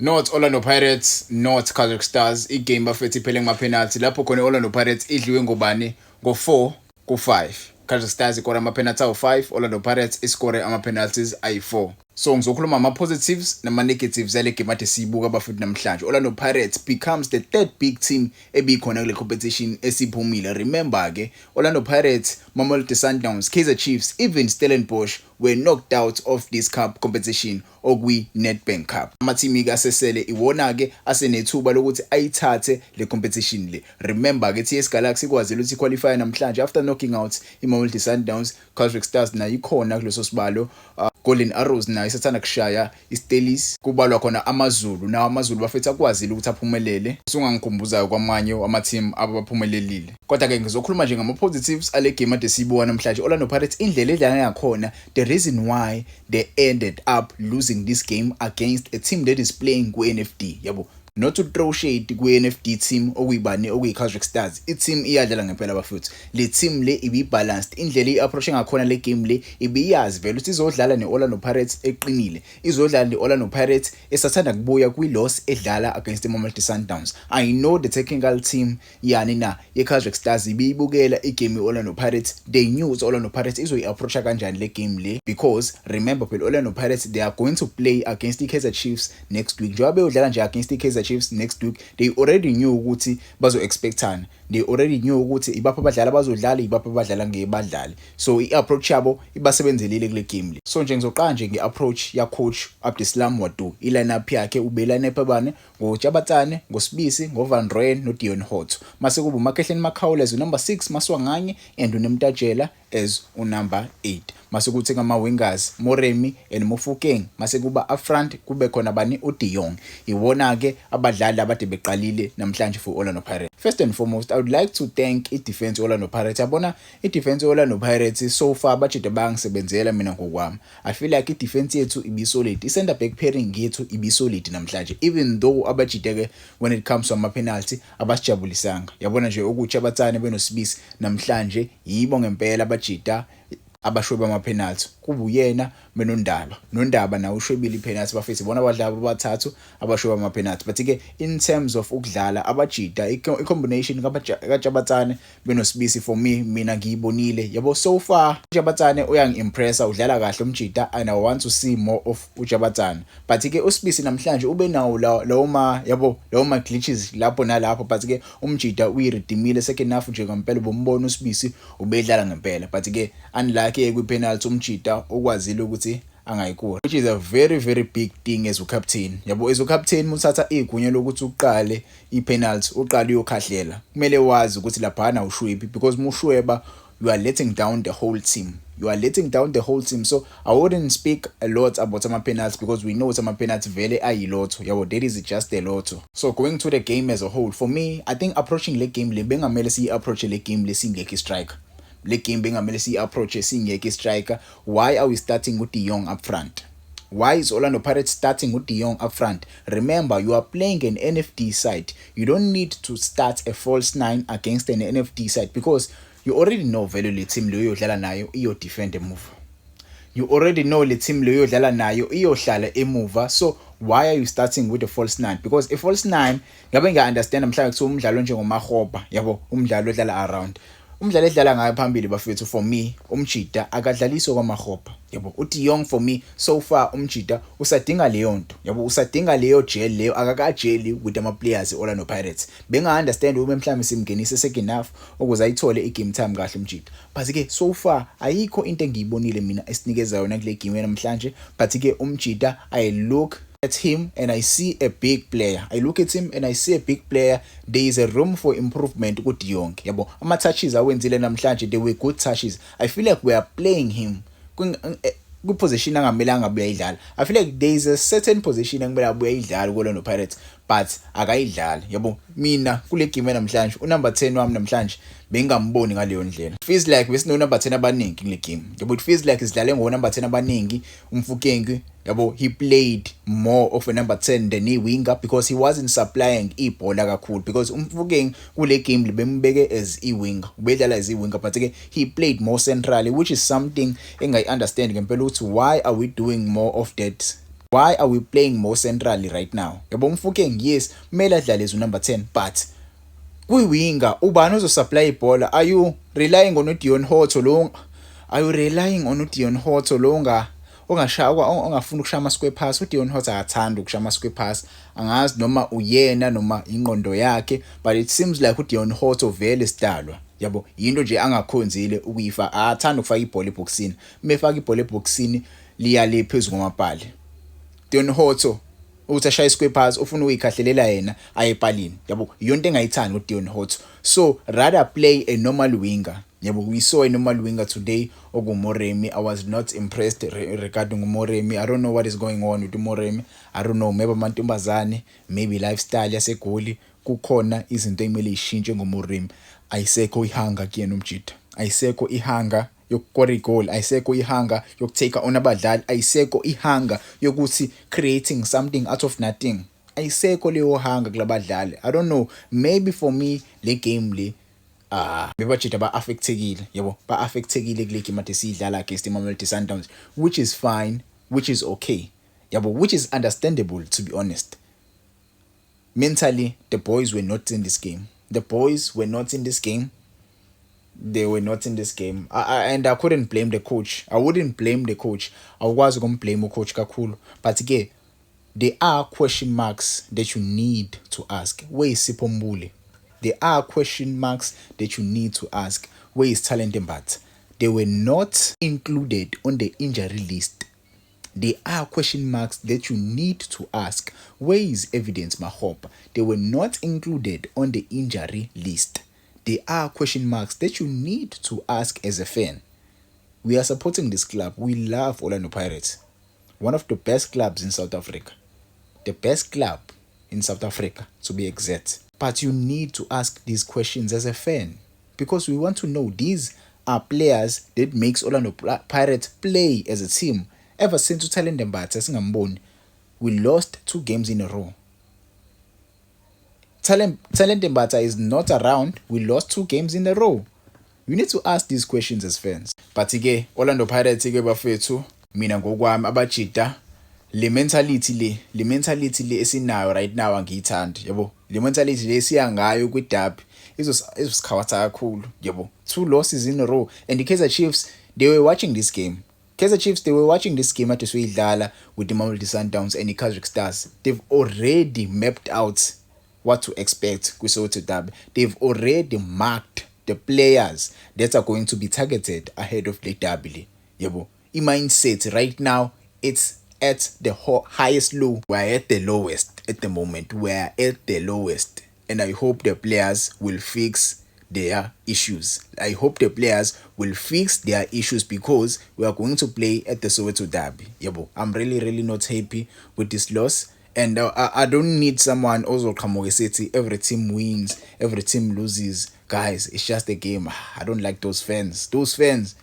Not Orlando Pirates, not Kaizer Stars. Igame bafethu iphele ngama-penalty. Lapho khona Orlando Pirates idliwe ngobani? Ngo-4 ku-5. Kaizer Stars ikora ama-penalty awu-5, Orlando Pirates iskore ama-penalties ayi-4. So ngizokhuluma ama-positives nama-negatives yale game ade siyibuka bafethu namhlanje. Orlando Pirates becomes the third big team ebikhona kule competition esiphumile. Remember-ke, Orlando Pirates, Mamelodi Sundowns, Kaizer Chiefs, even Stellenbosch were knocked out of this cup competition okwi-Nedbank Cup. Ama-team-ke asesele iwona-ke asenethuba lokuthi ayithathe le competition le. Remember-ke, TS Galaxy ikwazile ukuthi iqualify namhlanje after knocking out i-Mamelodi Sundowns. Kaizer Stars nayo ikhona kuleso sibalo. Golden Arrows nayo isathanda kushaya iStelis, kubalwa khona amaZulu. Nawo amaZulu bafethu akwazile ukuthi aphumelele. Sungangikhumbuzayo kwamanye ama-team abaphumelelile. Kodwa-ke ngizokhuluma nje ngama-positives ale game ade siyibuka namhlanje. Orlando Pirates indlela edlala ngakhona, the reason why they ended up losing this game against a team that is playing ku-NFD, yabo. Not to throw shade ku-NFD team okuyibani okuyi-Kaizer Stars. I-team iyadlala ngempela bafuthu. Le team le ibi-balanced. Indlela i-approach ngakhona le game le ibiyazi vele ukuthi izodlala ne-Orlando Pirates eqinile. Izodlala ne-Orlando Pirates esathanda kubuya kwi-loss edlala against the-Mamelodi Sundowns. I know the technical team ye-Kaizer Stars ibiyibukela igame ye-Orlando Pirates. They knew ukuthi Orlando Pirates izoyi-approacha kanjani le game le, because remember phela Orlando Pirates they are going to play against the-Kaizer Chiefs next week. Njengoba beyodlala nje against the-Kaizer Chiefs next week, they already knew ukuthi bazo-expectana. They already knew ukuthi ibapha abadlali abazodlala, ibapha abadlala ngebadlali. So i-approach yabo ibasebenzelile kule game le. So nje ngizoqala nje nge-approach ya coach Abdeslam Wadu. I-lineup yakhe ube-lineup abane ngoJabatsane, ngoSibisi, ngoVan Rooyen noDion Hotto. Mase kuba uMakehleni Makhawula as unumber 6, Maswanganye and uNemtajela as unumber 8. Mase kuthi ngama-wingers Moremi and Mofokeng. Mase kuba upfront kube khona bani uDe Iwona-ke abadlali abade beqalile namhlanje for Orlando Pirates. First and foremost, I would like to thank i-defense Orlando Pirates. Yabona i-defense Orlando Pirates so far bajide bangisebenzela mina ngokwami. I feel like i-defense yethu ibi-solid. I-center back pairing yethu ibi-solid namhlanje. Even though abajide-ke when it comes to ama-penalty abasijabulisanga. Yabona nje ukuthi abathane benoSibisi namhlanje yibo ngempela abajida abashweba ama-penalty. Kubuyena Nondaba nawo ushwebile i-penalty bafethu bona abadlali abathathu abashweba ama-penalty. But-ke in terms of ukudlala abajida i-combination kaJabatsane benoSibisi for me mina ngiyibonile. Yabo so far uJabatsane uyangi-impressa, udlala kahle umjida and I want to see more of uJabatsane. But-ke uSibisi namhlanje ube nawo lawo ma glitches lapho nalapho. But-ke umjida uyiredeemile second half nje ngempela bombona uSibisi ubedlala ngempela. But-ke unlucky kwi-penalty umjida ukwazile ukuthi angayikora, which is a very very big thing as ucaptain. Yabo as ucaptain muthatha igunya lokuthi uqale i-penalty, uqale uyokhahlela, kumele wazi ukuthi laphana ushwebi, because mushweba you are letting down the whole team. So I wouldn't speak a lot about ama-penalties because we know ama-penalties vele ayilotho. Yabo that is just a lotho. So going to the game as a whole, for me I think approaching le game le bengamele siyi-approach le game le singekho striker. Le game bengamele siyi-approach singekho striker. Why are we starting with De Jong up front? Why is Orlando Pirates starting with De Jong up front? Remember, you are playing an NFD side. You don't need to start a false 9 against an NFD side because you already know vele le team leyo yodlala nayo iyo-defend emuva. You already know le team leyo yodlala nayo iyohlala emuva. So why are you starting with a false 9? Because a false 9 ngabe ngiya-understand mhlawumbe kuthiwa umdlalo njengoMahoba, yabo umdlalo odlala around. Umdlalo edlala ngayo phambili bafethu for me umjida akadlaliswa kwaMahoba. Yabo uDe Jong for me so far umjida usadinga leyo nto. Yabo usadinga leyo gel leyo, akakajeli with ama-players Orlando Pirates. Benga-understand uma mhlawumbe simngenise second half ukuze ayithole i-game time kahle umjida. But-ke so far ayikho into engiyibonile mina esinikeza yona kule game namhlanje. But-ke umjida I look at him and I see a big player. There is a room for improvement with De Jong. Yabo ama-touches awenzile namhlanje, they were good touches. I feel like we are playing him ku-position angamelanga abuye ayidlala. I feel like there is a certain position angamele abuye ayidlala ku-Orlando Pirates but akayidlali. Yabo mina kule game namhlanje unumber 10 wami namhlanje bengamboni ngaleyo ndlela. It feels like besino number 10 abaningi kule game. Yabo it feels like isidlale ngo-number 10 abaningi. Umfukeng yabo he played more of a number 10 than a winger because he wasn't supplying ibhola kakhulu, because umfukeng kule game libembeke as i-winger, ubedlala as i-winger. But-ke he played more centrally, which is something engayi-understand ngempela ukuthi why are we doing more of that Why are we playing more centrally right now? Yabo Mofokeng, yes, kumele adlale as number 10, but kwi-winger ubani ozosupply ibhola? Are you relying on uDion Hotto lo? Are you relying on uDion Hotto lo ongafuna ukushaya ama-square pass? uDion Hotto akathanda ukushaya ama-square pass. Angazi noma uyena noma ingqondo yakhe, but it seems like uDion Hotto vele sidalwa yabo yinto nje angakhonzile ukuyifa. Akathanda ukufaka ibhola eboxini. Mefaka ibhola eboxini liya le phezulu ngomapali. Dion Hotto uthi ashaya isquare pass ufuna uyikhahlelela yena ayepalini yabo yonke engayithandi uDion Hotto. So rather play a normal winger. Yabo we saw a normal winger today Moremi. I was not impressed regarding Moremi. I don't know what is going on with Moremi. I don't know, maybe amantombazane, maybe lifestyle yaseGoli kukhona izinto emele ishintshe ngoMoremi. Ayisekho ihanga kuyena umjida. Ayisekho ihanga yokukora igoli, ayisekho ihanga yokutake on abadlali, ayisekho ihanga yokuthi creating something out of nothing. Ayisekho leyo hanga kulabadlali. I don't know, maybe for me le game le bebajida ba-affectekile yabo, ba-affectekile kule game ade siyidlala against iMamelodi Sundowns, which is fine, which is okay yabo, which is understandable to be honest. Mentally the boys were not in this game. The boys were not in this game. They were not in this game. And I couldn't blame the coach. I wouldn't blame the coach. I was going to blame the coach kakhulu. But again, there are question marks that you need to ask. Where is Sipho Mbule? There are question marks that you need to ask. Where is Talent Mbatha? They were not included on the injury list. There are question marks that you need to ask. Where is Evidence Mahopa? They were not included on the injury list. There are question marks that you need to ask as a fan. We are supporting this club. We love Orlando Pirates. One of the best clubs in South Africa. The best club in South Africa, to be exact. But you need to ask these questions as a fan, because we want to know these are players that makes Orlando Pirates play as a team. Ever since Talent Mbatha singamboni, we lost 2 games in a row. Talent Mbatha is not around. We lost 2 games in a row. You need to ask these questions as fans. But ke Orlando Pirates ke bafethu, mina ngokwami abajida le mentality le esinayo right now angiyithandi yabo. Le mentality le siya ngayo kwiderby izosikhabatha kakhulu yabo. 2 losses in a row, and the Kaizer Chiefs, they were watching this game. They were watching this game at Soyidlala with the Mamelodi Sundowns and the Kaizer Stars. They've already mapped out what to expect with Soweto Derby. They've already marked the players that are going to be targeted ahead of the derby. Yabo. In mindset right now, it's at the highest low. We're at the lowest at the moment. We're at the lowest. And I hope the players will fix their issues. I hope the players will fix their issues, because we are going to play at the Soweto Derby. Yabo. I'm really not happy with this loss. And I don't need someone also come say every team wins, every team loses. Guys, it's just a game. I don't like those fans. Those fans.